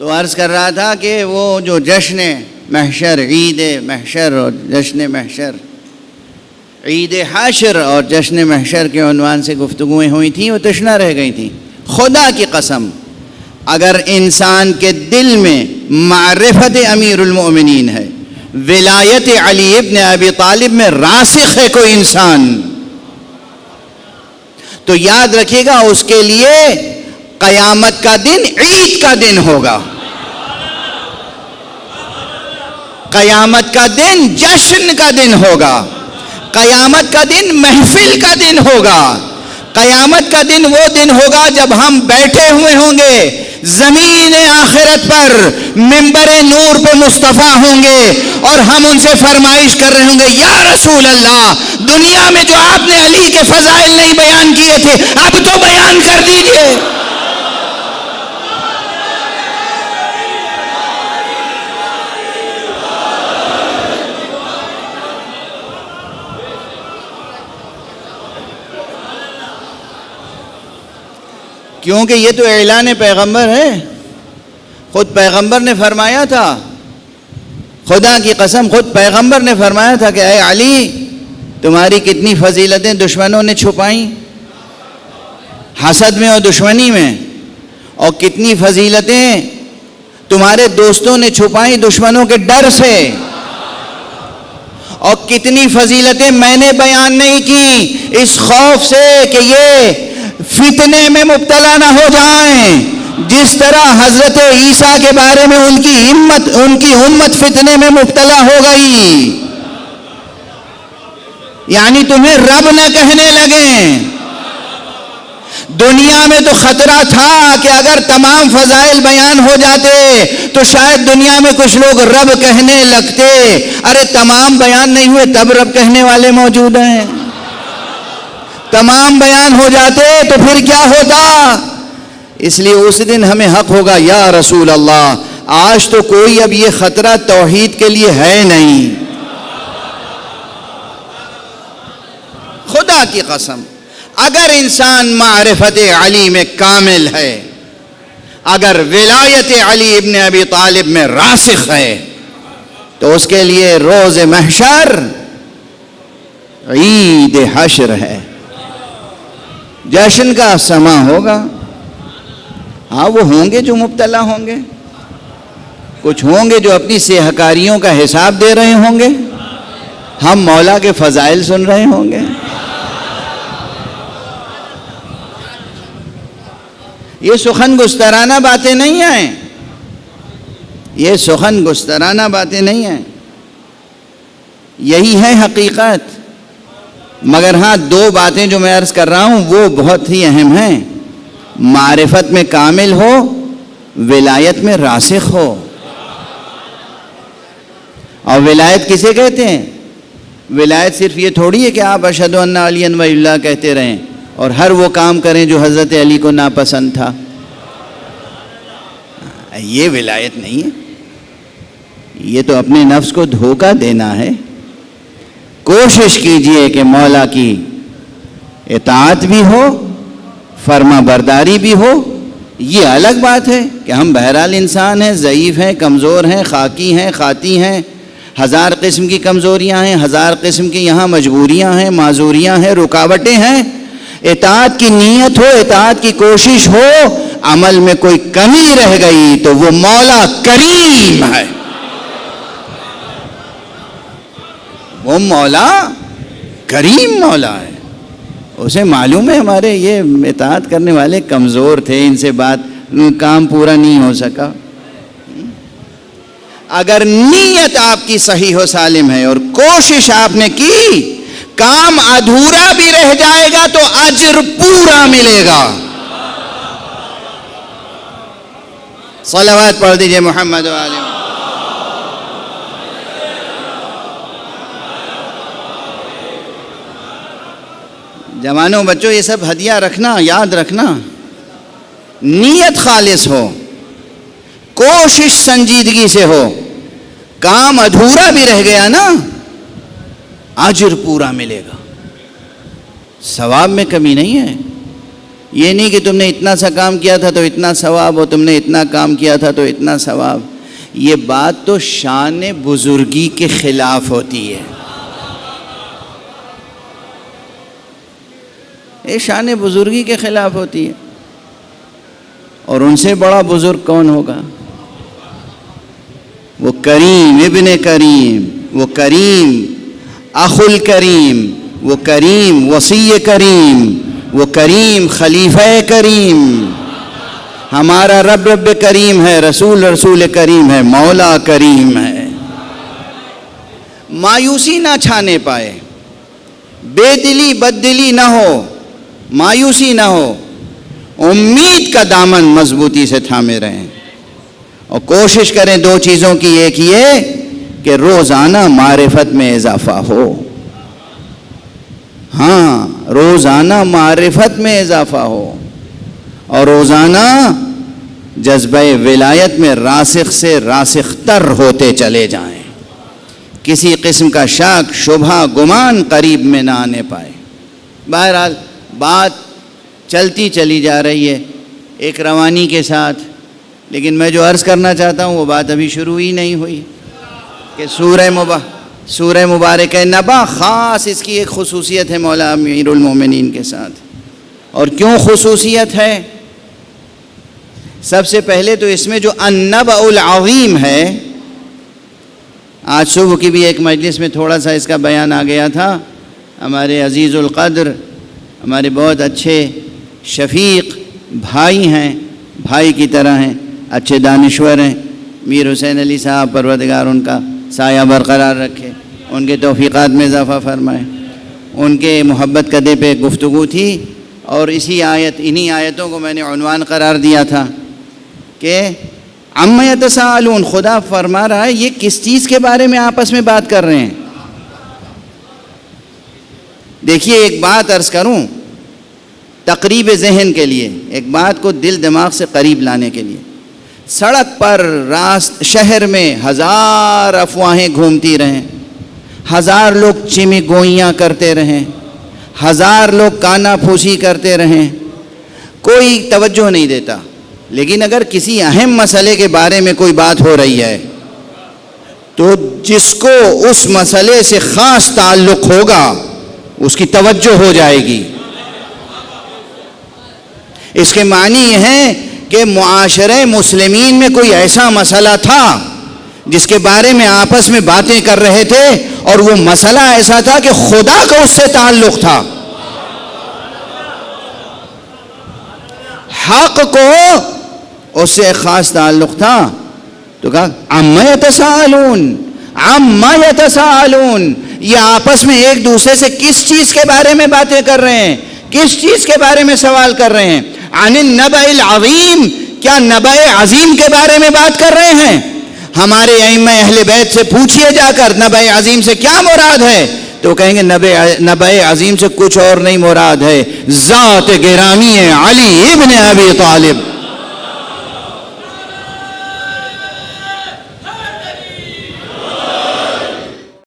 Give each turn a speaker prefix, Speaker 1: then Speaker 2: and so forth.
Speaker 1: تو عرض کر رہا تھا کہ وہ جو جشن محشر، عید محشر اور جشن محشر، عید حاشر اور جشن محشر کے عنوان سے گفتگویں ہوئی تھیں، وہ تشنہ رہ گئی تھیں. خدا کی قسم اگر انسان کے دل میں معرفت امیر المؤمنین ہے، ولایت علی ابن ابی طالب میں راسخ ہے کوئی انسان، تو یاد رکھیے گا اس کے لیے قیامت کا دن عید کا دن ہوگا، قیامت کا دن جشن کا دن ہوگا، قیامت کا دن محفل کا دن ہوگا. قیامت کا دن وہ دن ہوگا جب ہم بیٹھے ہوئے ہوں گے زمین آخرت پر، منبر نور پہ مصطفیٰ ہوں گے اور ہم ان سے فرمائش کر رہے ہوں گے، یا رسول اللہ دنیا میں جو آپ نے علی کے فضائل نہیں بیان کیے تھے اب تو بیان کر دیجئے. کیونکہ یہ تو اعلان پیغمبر ہے، خود پیغمبر نے فرمایا تھا، خدا کی قسم خود پیغمبر نے فرمایا تھا کہ اے علی تمہاری کتنی فضیلتیں دشمنوں نے چھپائیں حسد میں اور دشمنی میں، اور کتنی فضیلتیں تمہارے دوستوں نے چھپائیں دشمنوں کے ڈر سے، اور کتنی فضیلتیں میں نے بیان نہیں کی اس خوف سے کہ یہ فتنے میں مبتلا نہ ہو جائیں. جس طرح حضرت عیسیٰ کے بارے میں ان کی امت فتنے میں مبتلا ہو گئی، یعنی تمہیں رب نہ کہنے لگیں. دنیا میں تو خطرہ تھا کہ اگر تمام فضائل بیان ہو جاتے تو شاید دنیا میں کچھ لوگ رب کہنے لگتے. ارے تمام بیان نہیں ہوئے تب رب کہنے والے موجود ہیں، تمام بیان ہو جاتے تو پھر کیا ہوتا. اس لیے اس دن ہمیں حق ہوگا یا رسول اللہ آج تو کوئی اب یہ خطرہ توحید کے لیے ہے نہیں. خدا کی قسم اگر انسان معرفت علی میں کامل ہے، اگر ولایت علی ابن ابی طالب میں راسخ ہے، تو اس کے لیے روز محشر عید حشر ہے، جشن کا سما ہوگا. ہاں وہ ہوں گے جو مبتلا ہوں گے، کچھ ہوں گے جو اپنی سیاہکاریوں کا حساب دے رہے ہوں گے، ہم مولا کے فضائل سن رہے ہوں گے. یہ سخن گسترانہ باتیں نہیں ہیں، یہ سخن گسترانہ باتیں نہیں ہیں، یہی ہے حقیقت. مگر ہاں دو باتیں جو میں عرض کر رہا ہوں وہ بہت ہی اہم ہیں. معرفت میں کامل ہو، ولایت میں راسخ ہو. اور ولایت کسے کہتے ہیں؟ ولایت صرف یہ تھوڑی ہے کہ آپ اشہد ان علی ولی اللہ کہتے رہیں اور ہر وہ کام کریں جو حضرت علی کو ناپسند تھا. یہ ولایت نہیں ہے، یہ تو اپنے نفس کو دھوکہ دینا ہے. کوشش کیجئے کہ مولا کی اطاعت بھی ہو، فرما برداری بھی ہو. یہ الگ بات ہے کہ ہم بہرحال انسان ہیں، ضعیف ہیں، کمزور ہیں، خاکی ہیں، خاتی ہیں، ہزار قسم کی کمزوریاں ہیں، ہزار قسم کی یہاں مجبوریاں ہیں، معذوریاں ہیں، رکاوٹیں ہیں. اطاعت کی نیت ہو، اطاعت کی کوشش ہو، عمل میں کوئی کمی رہ گئی تو وہ مولا کریم ہے، وہ مولا کریم مولا ہے. اسے معلوم ہے ہمارے یہ اطاعت کرنے والے کمزور تھے، ان سے کام پورا نہیں ہو سکا. اگر نیت آپ کی صحیح و سالم ہے اور کوشش آپ نے کی، کام ادھورا بھی رہ جائے گا تو اجر پورا ملے گا. صلوات پڑھ دیجئے محمد و آلہ. جوانوں بچوں یہ سب ہدیہ رکھنا، یاد رکھنا، نیت خالص ہو، کوشش سنجیدگی سے ہو، کام ادھورا بھی رہ گیا نا اجر پورا ملے گا، ثواب میں کمی نہیں ہے. یہ نہیں کہ تم نے اتنا سا کام کیا تھا تو اتنا ثواب، اور تم نے اتنا کام کیا تھا تو اتنا ثواب. یہ بات تو شان بزرگی کے خلاف ہوتی ہے. یہ شان بزرگی کے خلاف ہوتی ہے. اور ان سے بڑا بزرگ کون ہوگا؟ وہ کریم ابن کریم، وہ کریم اخو الکریم، وہ کریم وصی کریم، وہ کریم خلیفہ کریم. ہمارا رب رب کریم ہے، رسول رسول کریم ہے، مولا کریم ہے. مایوسی نہ چھانے پائے، بے دلی بد دلی نہ ہو، مایوسی نہ ہو، امید کا دامن مضبوطی سے تھامے رہیں. اور کوشش کریں دو چیزوں کی. ایک یہ کہ روزانہ معرفت میں اضافہ ہو. ہاں، روزانہ معرفت میں اضافہ ہو، اور روزانہ جذبہ ولایت میں راسخ سے راسخ تر ہوتے چلے جائیں. کسی قسم کا شک شبہ گمان قریب میں نہ آنے پائے. بہرحال بات چلتی چلی جا رہی ہے ایک روانی کے ساتھ، لیکن میں جو عرض کرنا چاہتا ہوں وہ بات ابھی شروع ہی نہیں ہوئی کہ سورہ مبارکہ نبا خاص اس کی ایک خصوصیت ہے مولا امیر المومنین کے ساتھ. اور کیوں خصوصیت ہے؟ سب سے پہلے تو اس میں جو النبأ العظیم ہے، آج صبح کی بھی ایک مجلس میں تھوڑا سا اس کا بیان آ گیا تھا. ہمارے عزیز القدر، ہمارے بہت اچھے شفیق بھائی ہیں، بھائی کی طرح ہیں، اچھے دانشور ہیں. میر حسین علی صاحب، پروردگار ان کا سایہ برقرار رکھے، ان کے توفیقات میں اضافہ فرمائے. ان کے محبت قدے پہ گفتگو تھی، اور انہی آیتوں کو میں نے عنوان قرار دیا تھا کہ عما یتساءلون. خدا فرما رہا ہے یہ کس چیز کے بارے میں آپس میں بات کر رہے ہیں. دیکھیے، ایک بات عرض کروں تقریب ذہن کے لیے، ایک بات کو دل دماغ سے قریب لانے کے لیے. سڑک پر شہر میں ہزار افواہیں گھومتی رہیں، ہزار لوگ چمی گوئیاں کرتے رہیں، ہزار لوگ کانا پھوسی کرتے رہیں، کوئی توجہ نہیں دیتا. لیکن اگر کسی اہم مسئلے کے بارے میں کوئی بات ہو رہی ہے تو جس کو اس مسئلے سے خاص تعلق ہوگا اس کی توجہ ہو جائے گی. اس کے معنی یہ ہے کہ معاشرے مسلمین میں کوئی ایسا مسئلہ تھا جس کے بارے میں آپس میں باتیں کر رہے تھے، اور وہ مسئلہ ایسا تھا کہ خدا کا اس سے تعلق تھا. حق کو اس سے خاص تعلق تھا. تو کہا عما یتساءلون، عما یتساءلون. یہ آپس میں ایک دوسرے سے کس چیز کے بارے میں باتیں کر رہے ہیں، کس چیز کے بارے میں سوال کر رہے ہیں؟ عن النبأ العظیم. کیا نبأ عظیم کے بارے میں بات کر رہے ہیں؟ ہمارے ائمہ اہل بیت سے پوچھئے جا کر نبأ عظیم سے کیا مراد ہے، تو کہیں گے نبأ عظیم سے کچھ اور نہیں مراد ہے، ذات گرامی علی ابن ابی طالب.